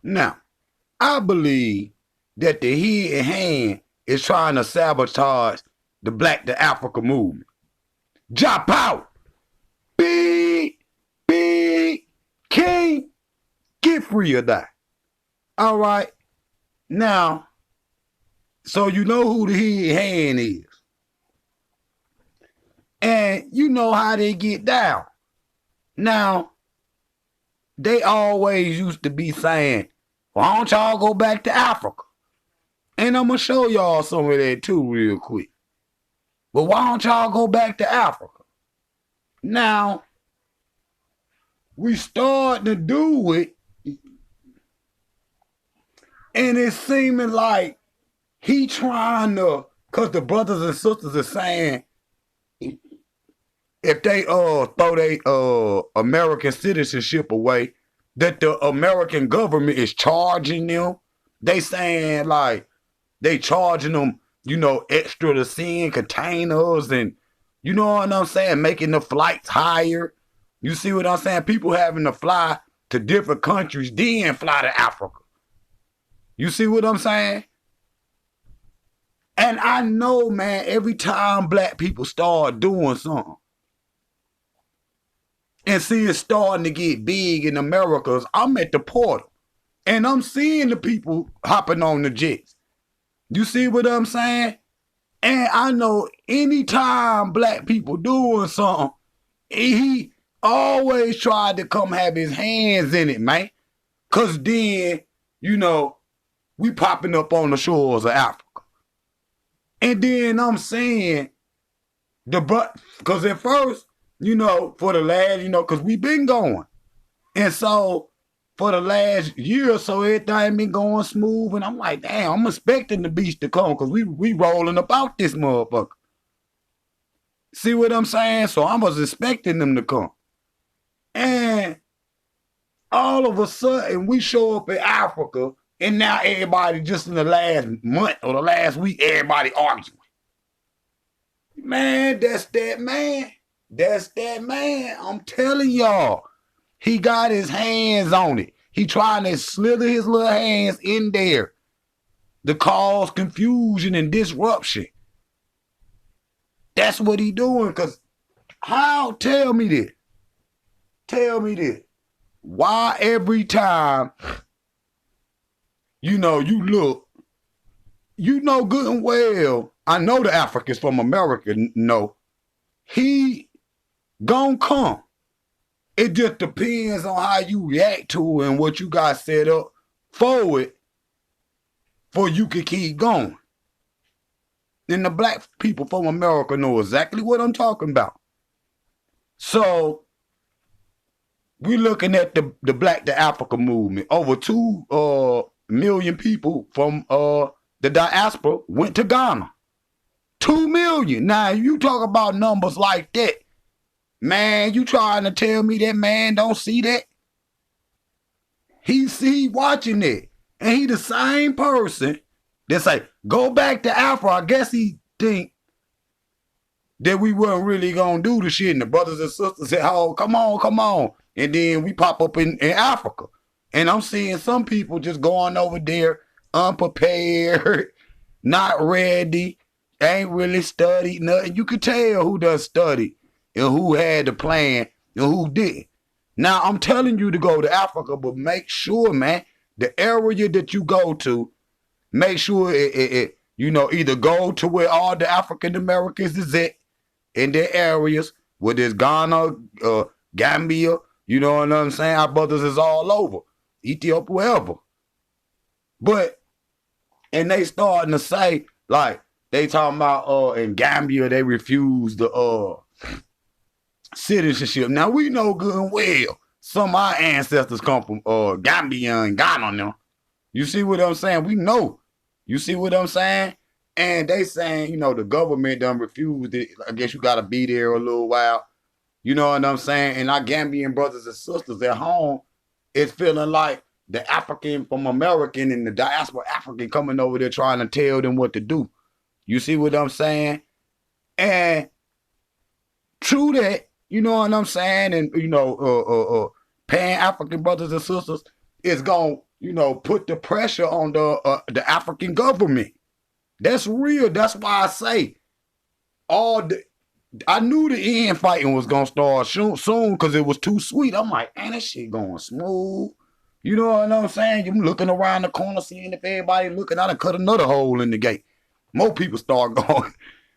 Now, I believe that the hidden hand is trying to sabotage the Black to Africa movement. Drop out! Big, big king, get free or die. All right. Now, so you know who the hidden hand is. And you know how they get down. Now, they always used to be saying, why don't y'all go back to Africa? And I'm going to show y'all some of that too real quick. But why don't y'all go back to Africa? Now, we starting to do it, and it's seeming like he trying to, because the brothers and sisters are saying, if they throw their American citizenship away, that the American government is charging them. They saying like they charging them, extra to send containers and you know what I'm saying, making the flights higher. You see what I'm saying? People having to fly to different countries, then fly to Africa. You see what I'm saying? And I know, man, every time black people start doing something, and see it starting to get big in Americas, I'm at the portal. And I'm seeing the people hopping on the jets. You see what I'm saying? And I know anytime black people doing something, he always tried to come have his hands in it, man. Because then, we popping up on the shores of Africa. And then I'm saying, because at first, for the last, because we been going. And so for the last year or so, everything been going smooth. And I'm like, damn, I'm expecting the beast to come because we rolling about this motherfucker. See what I'm saying? So I was expecting them to come. And all of a sudden, we show up in Africa, and now everybody just in the last month or the last week, everybody arguing. Man, that's that man. That's that man. I'm telling y'all. He got his hands on it. He trying to slither his little hands in there to cause confusion and disruption. That's what he doing. Because how? Tell me this. Tell me this. Why every time, you look, good and well, I know the Africans from America know, he gon' come. It just depends on how you react to it and what you got set up for it for you can keep going. And the black people from America know exactly what I'm talking about. So, we're looking at the Black to Africa movement. Over 2 million people from the diaspora went to Ghana. 2 million. Now, you talk about numbers like that. Man, you trying to tell me that man don't see that? He watching it. And he the same person that say, go back to Africa. I guess he think that we weren't really going to do the shit. And the brothers and sisters said, oh, come on. And then we pop up in Africa. And I'm seeing some people just going over there unprepared, not ready, ain't really studied nothing. You could tell who does study and who had the plan and who didn't. Now, I'm telling you to go to Africa, but make sure, man, the area that you go to, make sure it either go to where all the African Americans is at in their areas, whether it's Ghana, Gambia, you know what I'm saying? Our brothers is all over. Ethiopia, wherever. And they starting to say, like, they talking about in Gambia, they refused the citizenship. Now, we know good and well some of our ancestors come from Gambia and Ghana now. You see what I'm saying? We know. You see what I'm saying? And they saying, the government done refused it. I guess you got to be there a little while. You know what I'm saying? And our Gambian brothers and sisters at home is feeling like the African from American and the diaspora African coming over there trying to tell them what to do. You see what I'm saying? And true that, you know what I'm saying? And, Pan-African brothers and sisters is going to put the pressure on the African government. That's real. That's why I say all the. I knew the end fighting was gonna start soon because it was too sweet. I'm like, man, that shit going smooth. You know what I'm saying? You looking around the corner, seeing if everybody looking. I done cut another hole in the gate. More people start going.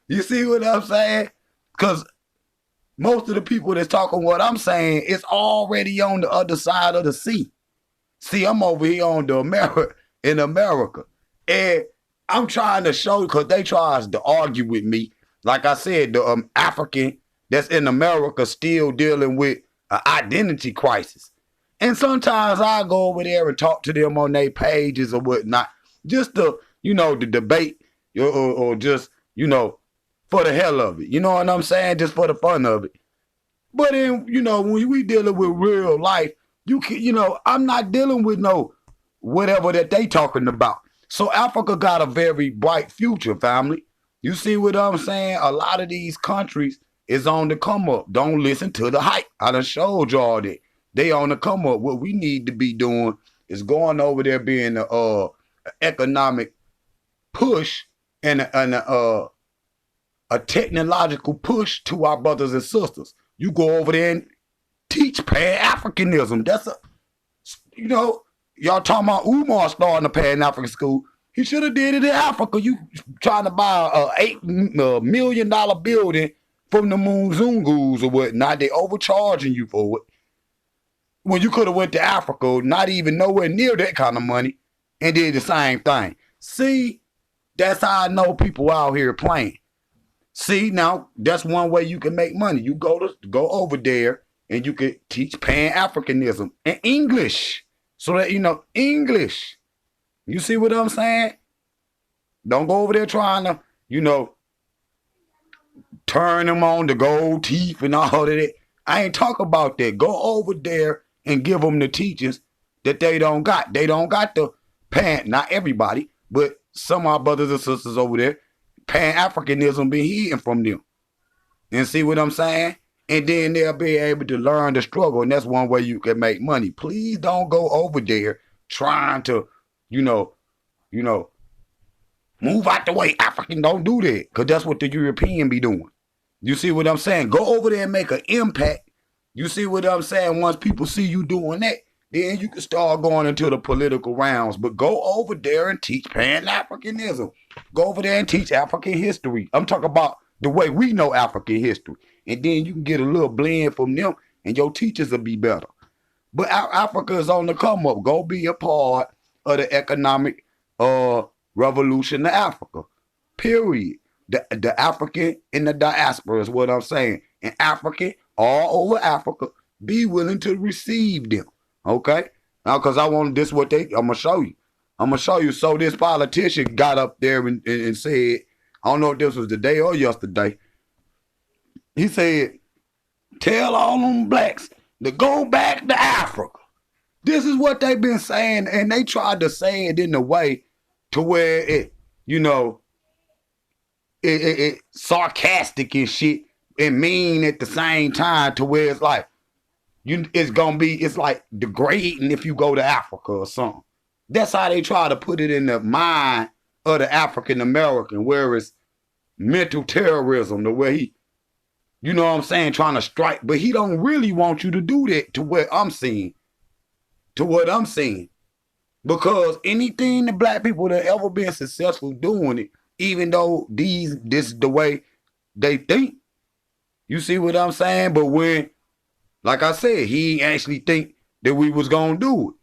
You see what I'm saying? Because most of the people that's talking what I'm saying is already on the other side of the sea. See, I'm over here on in America. And I'm trying to show, because they tries to argue with me. Like I said, the African that's in America still dealing with an identity crisis. And sometimes I go over there and talk to them on their pages or whatnot, just to, to debate or just, for the hell of it. You know what I'm saying? Just for the fun of it. But then, when we dealing with real life, I'm not dealing with no whatever that they talking about. So Africa got a very bright future, family. You see what I'm saying? A lot of these countries is on the come up. Don't listen to the hype. I done showed y'all that. They on the come up. What we need to be doing is going over there being a economic push and a technological push to our brothers and sisters. You go over there and teach Pan-Africanism. That's y'all talking about Umar starting a Pan-African school. He should have did it in Africa. You trying to buy a $8 million building from the Mzungus or whatnot. They overcharging you for it. When you could have went to Africa, not even nowhere near that kind of money, and did the same thing. See, that's how I know people out here playing. See, now, that's one way you can make money. You go over there and you can teach Pan-Africanism and English. So that, English. You see what I'm saying? Don't go over there trying to, turn them on the gold teeth and all of that. I ain't talk about that. Go over there and give them the teachings that they don't got. They don't got the not everybody, but some of our brothers and sisters over there, Pan-Africanism been hidden from them. And see what I'm saying? And then they'll be able to learn the struggle, and that's one way you can make money. Please don't go over there trying to, move out the way. African, don't do that, because that's what the European be doing. You see what I'm saying? Go over there and make an impact. You see what I'm saying? Once people see you doing that, then you can start going into the political rounds. But go over there and teach Pan-Africanism. Go over there and teach African history. I'm talking about the way we know African history. And then you can get a little blend from them, and your teachers will be better. But Africa is on the come up. Go be a part of the economic revolution of Africa. Period. The African in the diaspora is what I'm saying. And African, all over Africa, be willing to receive them. Okay? Now, because I'm going to show you. I'm going to show you. So this politician got up there and said, I don't know if this was today or yesterday. He said, tell all them blacks to go back to Africa. This is what they've been saying, and they tried to say it in a way to where it sarcastic and shit and mean at the same time, to where it's like, it's like degrading if you go to Africa or something. That's how they try to put it in the mind of the African American, where it's mental terrorism, the way he, you know what I'm saying, trying to strike, but he don't really want you to do that, to what I'm seeing. Because anything the black people that ever been successful doing it, even though this is the way they think. You see what I'm saying? But when, like I said, he actually think that we was gonna do it.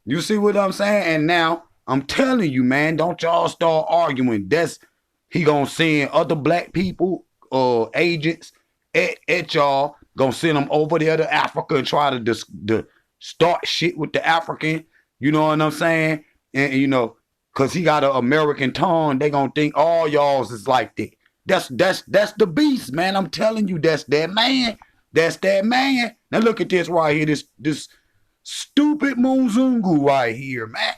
You see what I'm saying? And now I'm telling you, man, don't y'all start arguing. He gonna send other black people or agents at y'all, gonna send them over there to Africa and try to start shit with the African. You know what I'm saying? And cause he got an American tongue, they gonna think all y'all's is like that. That's the beast, man. I'm telling you, that's that man. That's that man. Now look at this right here, this stupid Mzungu right here, man.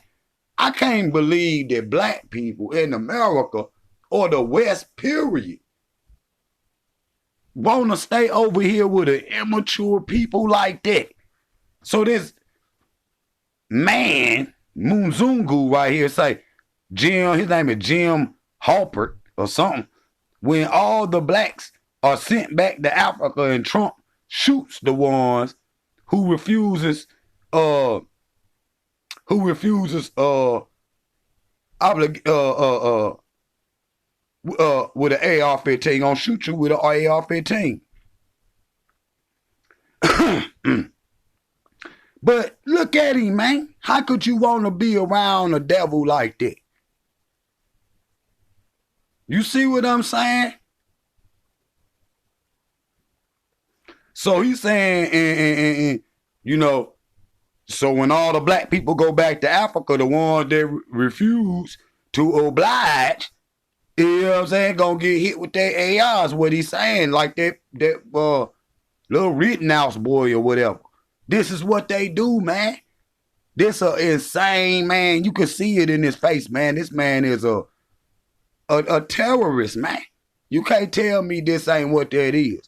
I can't believe that black people in America or the West, period, want to stay over here with an immature people like that. So this man Munzungu right here say, Jim, his name is Jim Halpert or something. When all the blacks are sent back to Africa and Trump shoots the ones who refuses uh who refuses with an AR-15, gonna shoot you with an AR-15. But look at him, man. How could you want to be around a devil like that? You see what I'm saying? So he's saying, you know, so when all the black people go back to Africa, the ones that refuse to oblige, you know what I'm saying, gonna get hit with their ARs, what he's saying, like that little Rittenhouse boy or whatever. This is what they do, man. This a insane, man. You can see it in his face, man. This man is a terrorist, man. You can't tell me this ain't what that is.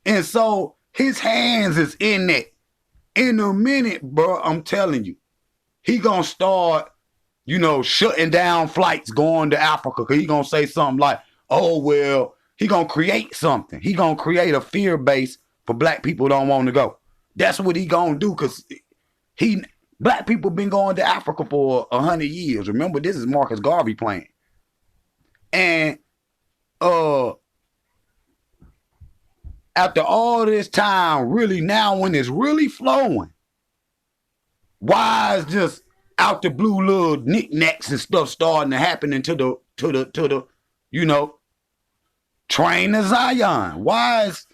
And so his hands is in that. In a minute, bro, I'm telling you, he gonna start, you know, shutting down flights going to Africa. Cause he gonna say something like, oh, well, he gonna create something. He gonna create a fear base for black people don't want to go. That's what he gonna do, cause black people been going to Africa for 100 years. Remember, this is Marcus Garvey plan. And after all this time, really now when it's really flowing, why is just out the blue little knickknacks and stuff starting to happen into the you know, train of Zion? Why is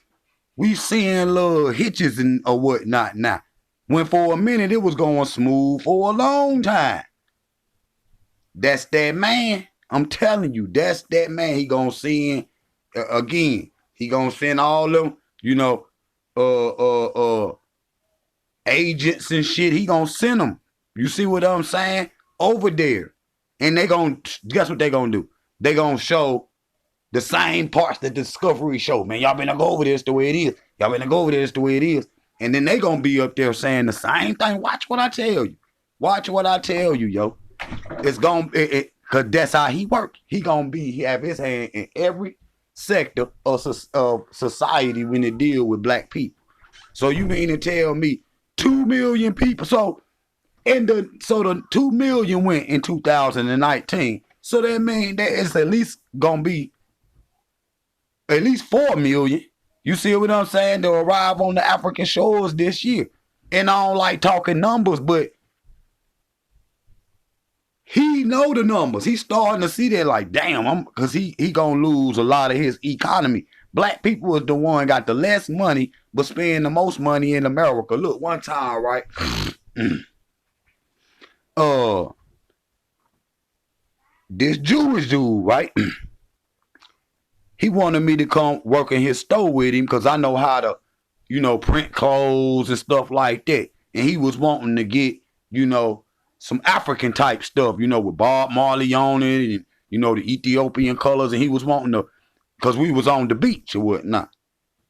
we seeing little hitches and or whatnot now? When for a minute it was going smooth for a long time. That's that man. I'm telling you, that's that man. He gonna send again. He gonna send all them, you know, agents and shit. He gonna send them. You see what I'm saying? Over there, and they gonna guess what they gonna do? They gonna show the same parts that Discovery show. Man, y'all better go over this the way it is. Y'all better go over this the way it is. And then they gonna be up there saying the same thing. Watch what I tell you. Watch what I tell you, yo. It's gonna cause that's how he works. He gonna have his hand in every sector of society when they deal with black people. So you mean to tell me 2 million people? So the 2 million went in 2019. So that means that it's at least gonna be at least 4 million. You see what I'm saying? To arrive on the African shores this year. And I don't like talking numbers, but he know the numbers. He's starting to see that like, damn, because he gonna lose a lot of his economy. Black people is the one got the less money, but spend the most money in America. Look, one time, right? This Jewish dude, right? He wanted me to come work in his store with him because I know how to, you know, print clothes and stuff like that. And he was wanting to get, you know, some African type stuff, you know, with Bob Marley on it and, you know, the Ethiopian colors. And he was wanting to, because we was on the beach or whatnot.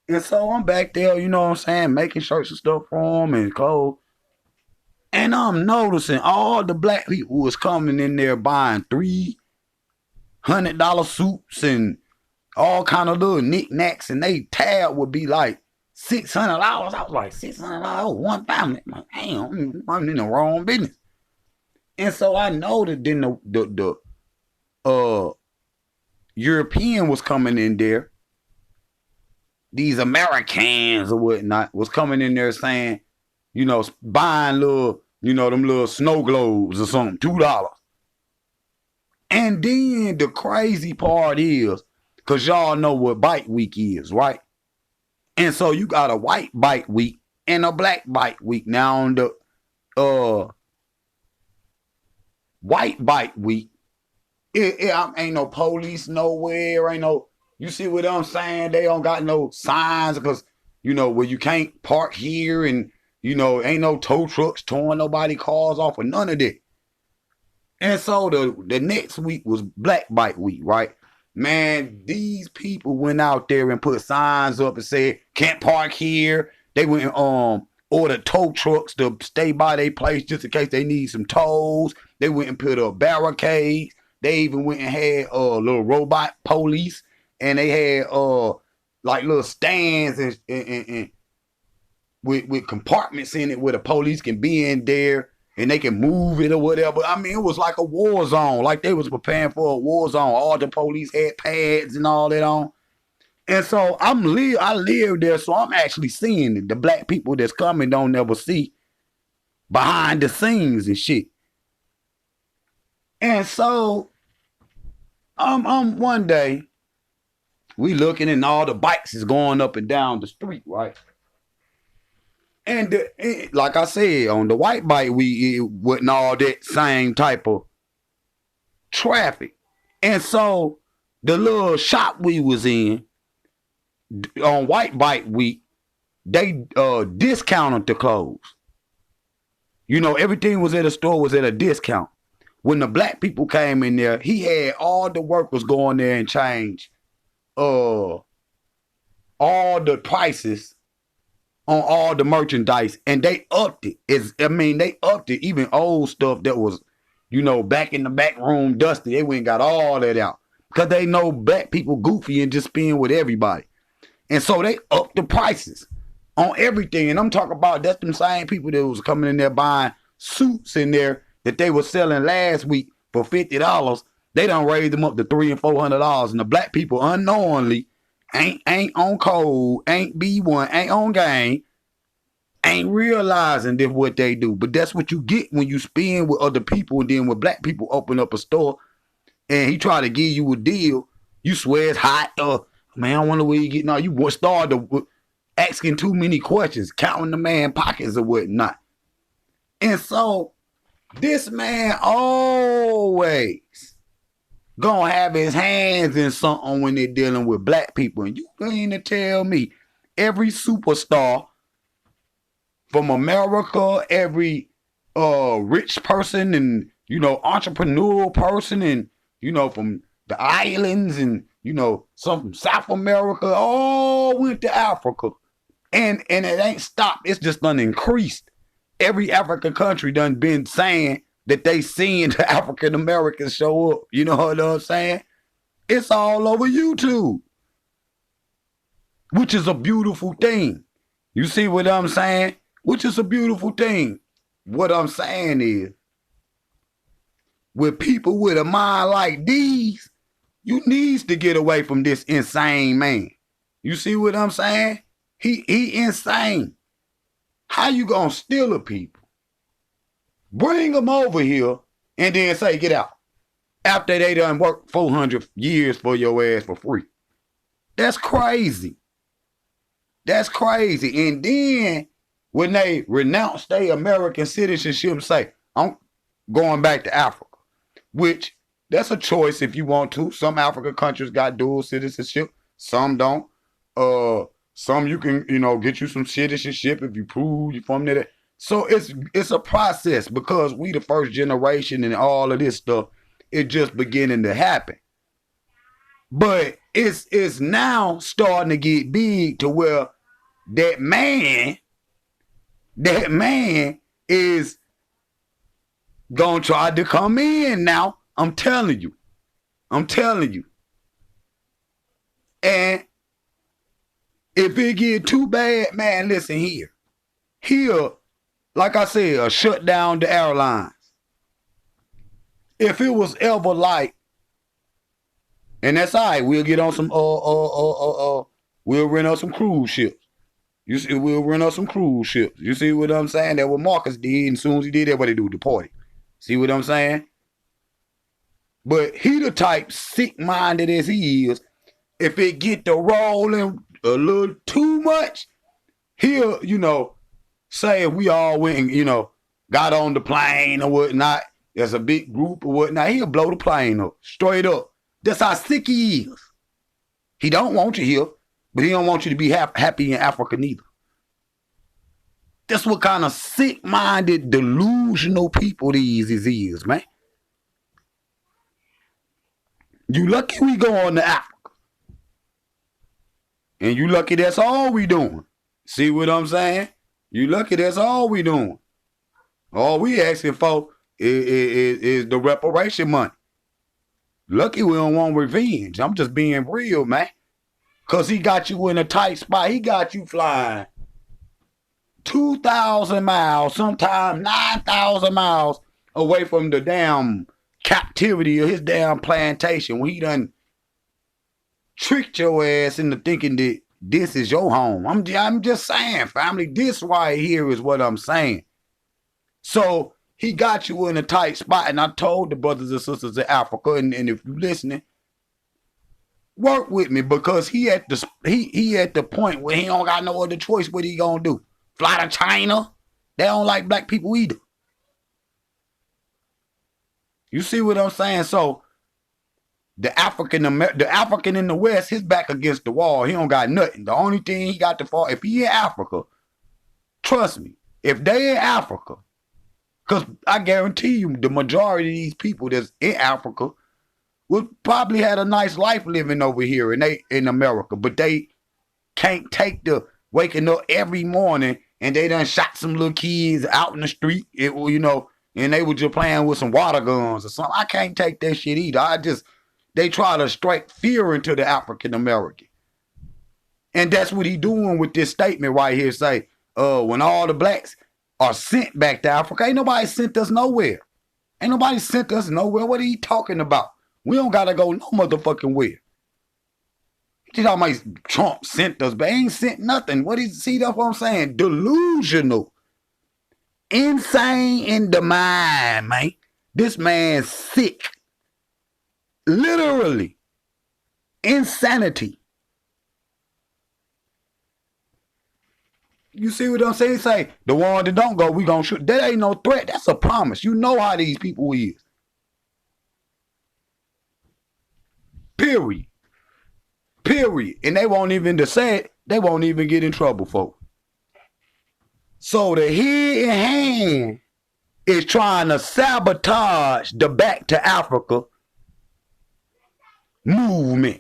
And so I'm back there, you know what I'm saying, making shirts and stuff for him and clothes. And I'm noticing all the black people was coming in there buying $300 suits and all kind of little knickknacks, and they tab would be like $600. I was like, $600, one family. Like, damn, I'm in the wrong business. And so I know that then the European was coming in there. These Americans or whatnot was coming in there saying, you know, buying little, you know, them little snow globes or something, $2. And then the crazy part is, because y'all know what Bike Week is, right? And so you got a white Bike Week and a black Bike Week. Now on the white Bike Week, it ain't no police nowhere, ain't no, you see what I'm saying? They don't got no signs because, you know, where you can't park here and, you know, ain't no tow trucks towing nobody cars off or none of that. And so the next week was Black Bike Week, right? Man, these people went out there and put signs up and said, can't park here. They went ordered tow trucks to stay by their place just in case they need some tows. They went and put up barricades. They even went and had little robot police, and they had like little stands and with compartments in it where the police can be in there and they can move it or whatever. I mean, it was like a war zone, like they was preparing for a war zone. All the police had pads and all that on. And so I live there, so I'm actually seeing it. The black people that's coming don't never see behind the scenes and shit. And so one day we looking and all the bikes is going up and down the street, right? And like I said, on the white bike, it wasn't all that same type of traffic. And so the little shop we was in, on white bike week, they discounted the clothes. You know, everything was at a store was at a discount. When the black people came in there, he had all the workers go in there and change all the prices on all the merchandise, and they upped it. They upped it. Even old stuff that was, you know, back in the back room dusty, they went and got all that out. Because they know black people goofy and just spend with everybody. And so they upped the prices on everything. And I'm talking about that's them same people that was coming in there buying suits in there that they were selling last week for $50. They done raised them up to $300 and $400. And the black people unknowingly ain't on code, ain't B1, ain't on game, ain't realizing that what they do. But that's what you get when you spend with other people, and then when black people open up a store and he try to give you a deal, you swear it's hot. Man, I wonder where you getting all. You start asking too many questions, counting the man pockets or whatnot. And so this man always gonna have his hands in something when they're dealing with black people. And you mean to tell me every superstar from America, every rich person and, you know, entrepreneurial person and, you know, from the islands and, you know, some from South America, all went to Africa. And it ain't stopped. It's just done increased. Every African country done been saying that they seen the African Americans show up. You know what I'm saying? It's all over YouTube, which is a beautiful thing. You see what I'm saying? Which is a beautiful thing. What I'm saying is, with people with a mind like these, you needs to get away from this insane man. You see what I'm saying? He insane. How you gonna steal a people? Bring them over here and then say, get out. After they done worked 400 years for your ass for free. That's crazy. That's crazy. And then when they renounce their American citizenship, say, I'm going back to Africa. Which, that's a choice if you want to. Some African countries got dual citizenship. Some don't. Some you can, you know, get you some citizenship if you prove you're from there. So it's a process because we the first generation and all of this stuff, it's just beginning to happen. But it's now starting to get big to where that man is gonna try to come in now. I'm telling you. And if it get too bad, man, listen here. He'll, like I said, shut down the airlines. If it was ever like, and that's all right, we'll get on some, we'll rent out some cruise ships. You see, we'll rent out some cruise ships. You see what I'm saying? That's what Marcus did, and as soon as he did that, what they do, deport him. See what I'm saying? But he the type sick-minded as he is, if it get to rolling a little too much, he'll, you know, say if we all went and, you know, got on the plane or whatnot, there's a big group or whatnot, he'll blow the plane up, straight up. That's how sick he is. He don't want you here, but he don't want you to be happy in Africa neither. That's what kind of sick-minded, delusional people these is, man. You lucky we going to Africa. And you lucky that's all we doing. See what I'm saying? You lucky that's all we doing. All we asking for is the reparation money. Lucky we don't want revenge. I'm just being real, man. Cause he got you in a tight spot. He got you flying 2,000 miles, sometimes 9,000 miles away from the damn captivity of his damn plantation. When he done tricked your ass into thinking that this is your home. I'm just saying, family, this right here is what I'm saying. So he got you in a tight spot, and I told the brothers and sisters in Africa, and if you're listening, work with me, because he at the point where he don't got no other choice. What he gonna do? Fly to China? They don't like black people either. You see what I'm saying? So the African in the West, his back against the wall. He don't got nothing. The only thing he got to fall, if he in Africa, trust me, if they in Africa, because I guarantee you the majority of these people that's in Africa would probably had a nice life living over here in America, but they can't take the waking up every morning and they done shot some little kids out in the street, and they were just playing with some water guns or something. I can't take that shit either. They try to strike fear into the African American. And that's what he doing with this statement right here. Say, when all the blacks are sent back to Africa, ain't nobody sent us nowhere. Ain't nobody sent us nowhere. What are you talking about? We don't gotta go no motherfucking where. You talking about Trump sent us, but ain't sent nothing. See, that's what I'm saying? Delusional. Insane in the mind, man. This man's sick. Literally. Insanity. You see what I'm saying? Say, the one that don't go, we gonna shoot. That ain't no threat. That's a promise. You know how these people is. Period. And they won't even decide. They won't even get in trouble for it. So the head in hand is trying to sabotage the back to Africa movement.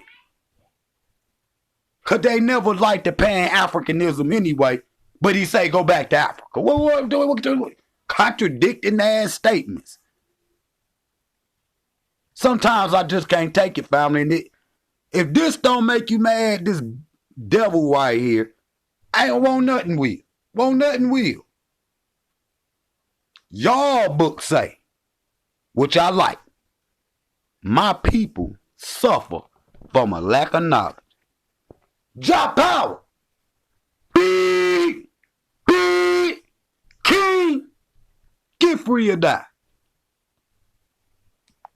Because they never liked the Pan-Africanism anyway. But he say go back to Africa. What contradicting ass statements. Sometimes I just can't take it, family. And if this don't make you mad, this devil right here, I don't want nothing with. Won't nothing will. Y'all book say, which I like, my people suffer from a lack of knowledge. Jah power. Big king. Get free or die.